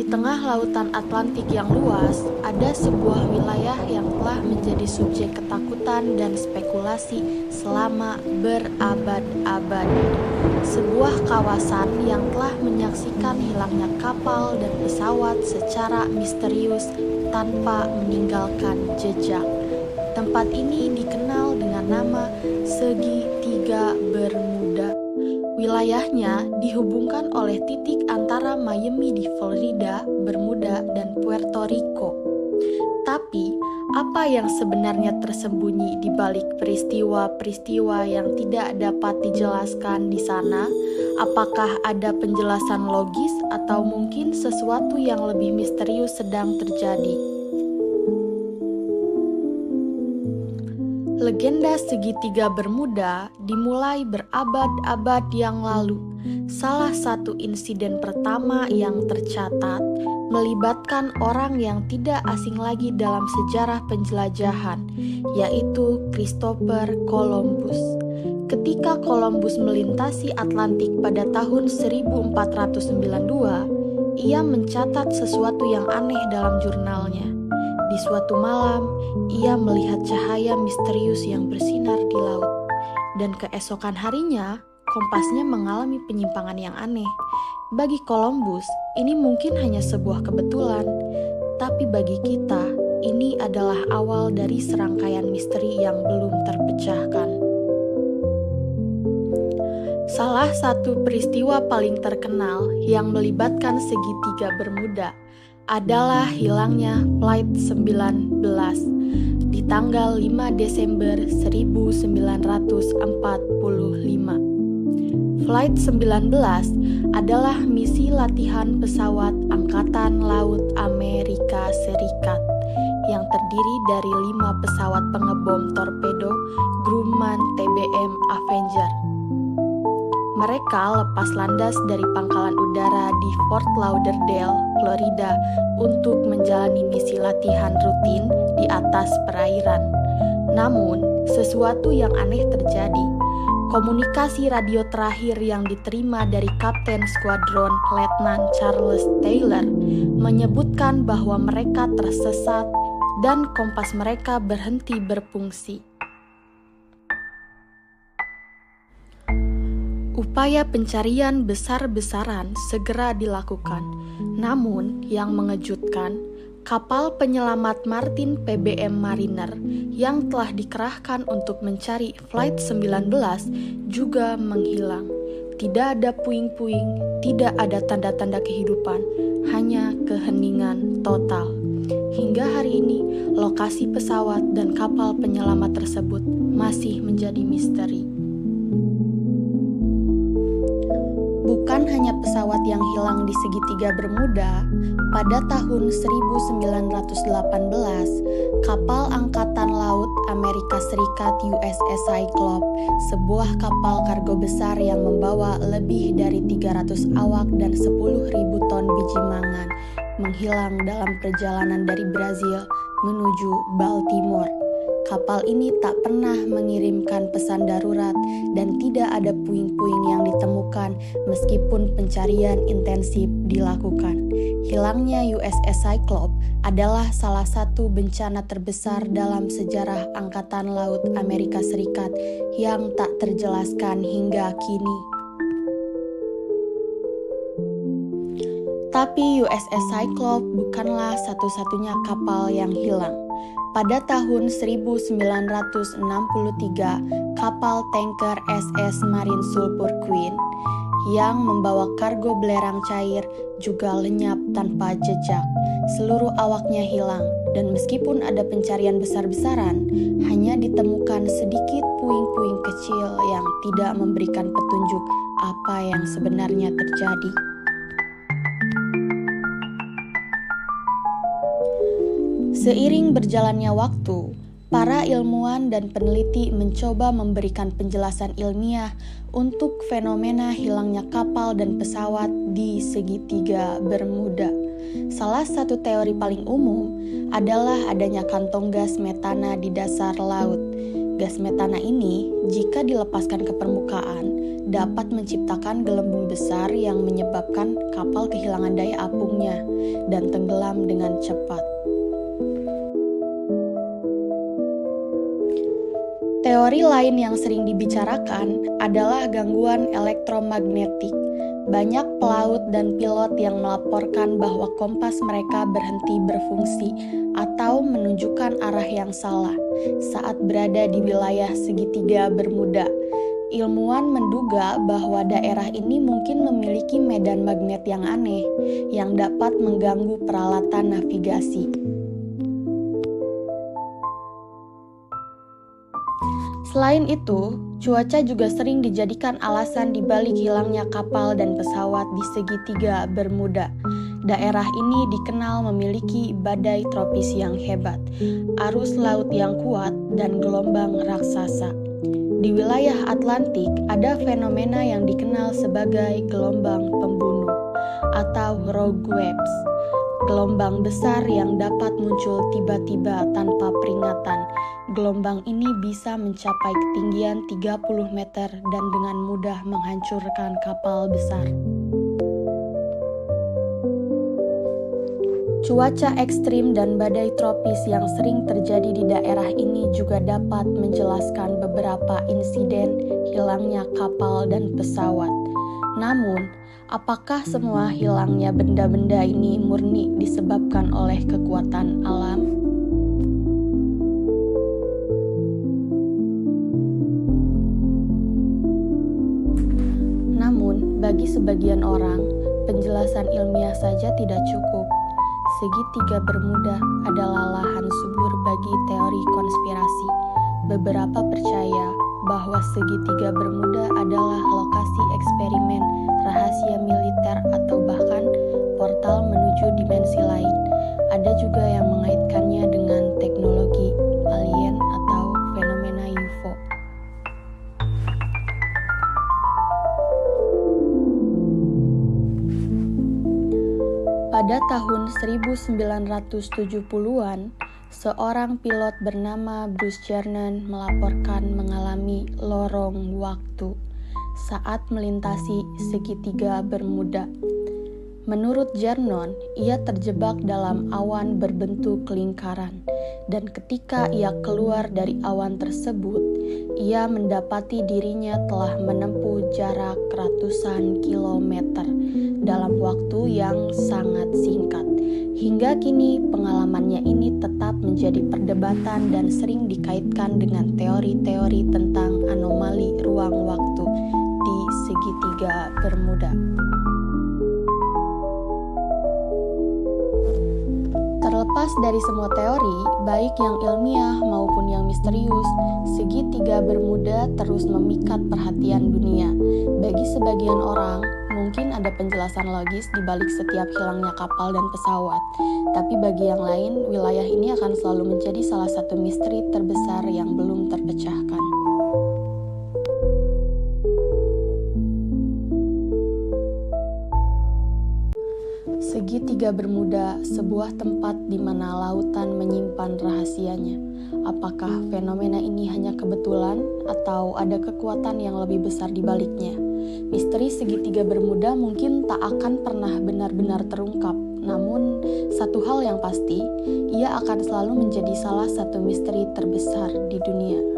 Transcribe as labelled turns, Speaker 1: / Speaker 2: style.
Speaker 1: tengah lautan Atlantik yang luas, ada sebuah wilayah yang telah menjadi subjek ketakutan dan spekulasi selama berabad-abad. Sebuah kawasan yang telah menyaksikan hilangnya kapal dan pesawat secara misterius tanpa meninggalkan jejak. Tempat ini dikenal dengan nama Segitiga Bermuda. Wilayahnya dihubungkan oleh titik antara Miami di Florida, Bermuda, dan Puerto Rico. Tapi, apa yang sebenarnya tersembunyi di balik peristiwa-peristiwa yang tidak dapat dijelaskan di sana? Apakah ada penjelasan logis atau mungkin sesuatu yang lebih misterius sedang terjadi? Legenda Segitiga Bermuda dimulai berabad-abad yang lalu. Salah satu insiden pertama yang tercatat melibatkan orang yang tidak asing lagi dalam sejarah penjelajahan, yaitu Christopher Columbus. Ketika Columbus melintasi Atlantik pada tahun 1492, ia mencatat sesuatu yang aneh dalam jurnalnya. Di suatu malam, ia melihat cahaya misterius yang bersinar di laut. Dan keesokan harinya, kompasnya mengalami penyimpangan yang aneh. Bagi Columbus, ini mungkin hanya sebuah kebetulan. Tapi bagi kita, ini adalah awal dari serangkaian misteri yang belum terpecahkan. Salah satu peristiwa paling terkenal yang melibatkan Segitiga Bermuda adalah hilangnya Flight 19 di tanggal 5 Desember 1945. Flight 19 adalah misi latihan pesawat Angkatan Laut Amerika Serikat yang terdiri dari 5 pesawat pengebom torpedo Grumman TBM Avenger. Mereka lepas landas dari pangkalan udara di Fort Lauderdale, Florida, untuk menjalani misi latihan rutin di atas perairan. Namun, sesuatu yang aneh terjadi. Komunikasi radio terakhir yang diterima dari Kapten Skuadron Letnan Charles Taylor menyebutkan bahwa mereka tersesat dan kompas mereka berhenti berfungsi. Upaya pencarian besar-besaran segera dilakukan. Namun, yang mengejutkan, kapal penyelamat Martin PBM Mariner yang telah dikerahkan untuk mencari Flight 19 juga menghilang. Tidak ada puing-puing, tidak ada tanda-tanda kehidupan, hanya keheningan total. Hingga hari ini, lokasi pesawat dan kapal penyelamat tersebut masih menjadi misteri. Bukan hanya pesawat yang hilang di Segitiga Bermuda, pada tahun 1918, kapal Angkatan Laut Amerika Serikat USS Cyclops, sebuah kapal kargo besar yang membawa lebih dari 300 awak dan 10.000 ton biji mangan, menghilang dalam perjalanan dari Brazil menuju Baltimore. Kapal ini tak pernah mengirimkan pesan darurat dan tidak ada puing-puing yang ditemukan meskipun pencarian intensif dilakukan. Hilangnya USS Cyclops adalah salah satu bencana terbesar dalam sejarah Angkatan Laut Amerika Serikat yang tak terjelaskan hingga kini. Tapi USS Cyclops bukanlah satu-satunya kapal yang hilang. Pada tahun 1963, kapal tanker SS Marine Sulphur Queen yang membawa kargo belerang cair juga lenyap tanpa jejak. Seluruh awaknya hilang, dan meskipun ada pencarian besar-besaran, hanya ditemukan sedikit puing-puing kecil yang tidak memberikan petunjuk apa yang sebenarnya terjadi. Seiring berjalannya waktu, para ilmuwan dan peneliti mencoba memberikan penjelasan ilmiah untuk fenomena hilangnya kapal dan pesawat di Segitiga Bermuda. Salah satu teori paling umum adalah adanya kantong gas metana di dasar laut. Gas metana ini, jika dilepaskan ke permukaan, dapat menciptakan gelembung besar yang menyebabkan kapal kehilangan daya apungnya dan tenggelam dengan cepat. Teori lain yang sering dibicarakan adalah gangguan elektromagnetik. Banyak pelaut dan pilot yang melaporkan bahwa kompas mereka berhenti berfungsi atau menunjukkan arah yang salah saat berada di wilayah segitiga Bermuda. Ilmuwan menduga bahwa daerah ini mungkin memiliki medan magnet yang aneh yang dapat mengganggu peralatan navigasi. Selain itu, cuaca juga sering dijadikan alasan dibalik hilangnya kapal dan pesawat di segitiga Bermuda. Daerah ini dikenal memiliki badai tropis yang hebat, arus laut yang kuat, dan gelombang raksasa. Di wilayah Atlantik ada fenomena yang dikenal sebagai gelombang pembunuh atau rogue waves. Gelombang besar yang dapat muncul tiba-tiba tanpa peringatan. Gelombang ini bisa mencapai ketinggian 30 meter dan dengan mudah menghancurkan kapal besar. Cuaca ekstrim dan badai tropis yang sering terjadi di daerah ini juga dapat menjelaskan beberapa insiden hilangnya kapal dan pesawat. Namun, apakah semua hilangnya benda-benda ini murni disebabkan oleh kekuatan alam? Namun, bagi sebagian orang, penjelasan ilmiah saja tidak cukup. Segitiga Bermuda adalah lahan subur bagi teori konspirasi. Beberapa percaya bahwa segitiga Bermuda adalah lokasi eksperimen rahasia militer atau bahkan portal menuju dimensi lain. Ada juga yang mengaitkannya dengan teknologi alien atau fenomena UFO. Pada tahun 1970-an, seorang pilot bernama Bruce Jernan melaporkan mengalami lorong waktu saat melintasi segitiga Bermuda. Menurut Jernon, ia terjebak dalam awan berbentuk lingkaran, dan ketika ia keluar dari awan tersebut, ia mendapati dirinya telah menempuh jarak ratusan kilometer dalam waktu yang sangat singkat. Hingga kini pengalamannya ini tetap menjadi perdebatan dan sering dikaitkan dengan teori-teori tentang anomali ruang waktu di segitiga Bermuda. Terlepas dari semua teori, baik yang ilmiah maupun yang misterius, segitiga Bermuda terus memikat perhatian dunia. Bagi sebagian orang, mungkin ada penjelasan logis di balik setiap hilangnya kapal dan pesawat. Tapi bagi yang lain, wilayah ini akan selalu menjadi salah satu misteri terbesar yang belum terpecahkan. Segitiga Bermuda, sebuah tempat di mana lautan menyimpan rahasianya. Apakah fenomena ini hanya kebetulan atau ada kekuatan yang lebih besar di baliknya? Misteri segitiga Bermuda mungkin tak akan pernah benar-benar terungkap. Namun, satu hal yang pasti, ia akan selalu menjadi salah satu misteri terbesar di dunia.